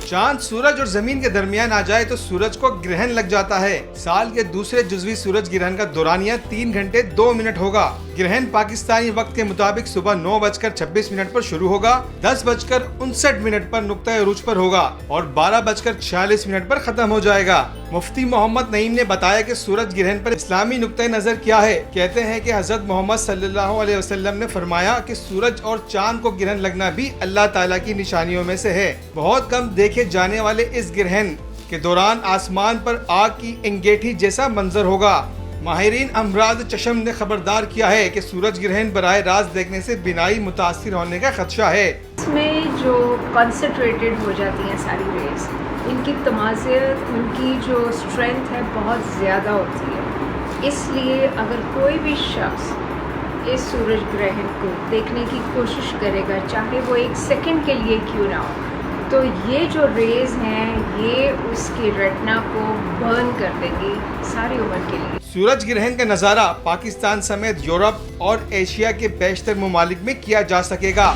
चांद सूरज और जमीन के दरमियान आ जाए तो सूरज को ग्रहण लग जाता है। साल के दूसरे जुज़वी सूरज ग्रहण का दौरानिया 3 घंटे 2 मिनट होगा। ग्रहण पाकिस्तानी वक्त के मुताबिक सुबह 9:26 पर शुरू होगा, 10:59 पर नुक्ता अरूज पर होगा और 12:46 पर खत्म हो जाएगा। मुफ्ती मोहम्मद नईम ने बताया कि सूरज ग्रहण पर इस्लामी नुक्ता नजर क्या है। कहते हैं कि हजरत मोहम्मद सल्लल्लाहु अलैहि वसल्लम ने फरमाया कि सूरज और चांद को ग्रहण लगना भी अल्लाह ताला की निशानियों में से है। बहुत कम देखे जाने वाले इस ग्रहण के दौरान आसमान पर आग की अंगीठी जैसा मंजर होगा। माहिरीन अमराज चश्म ने खबरदार किया है कि सूरज ग्रहण बराह रास्त देखने से बिनाई मुतासिर होने का खदशा है। इसमें जो कॉन्सेंट्रेटेड हो जाती हैं सारी रेज, इनकी तमाज़ियत, उनकी जो स्ट्रेंथ है बहुत ज़्यादा होती है। इसलिए अगर कोई भी शख्स इस सूरज ग्रहण को देखने की कोशिश करेगा, चाहे वो 1 सेकंड के लिए क्यों ना हो, तो ये जो रेज हैं ये उसकी रेटिना को बर्न कर देंगी सारी उम्र के लिए। सूरज ग्रहण का नज़ारा पाकिस्तान समेत यूरोप और एशिया के बेशतर ममालिक में किया जा सकेगा।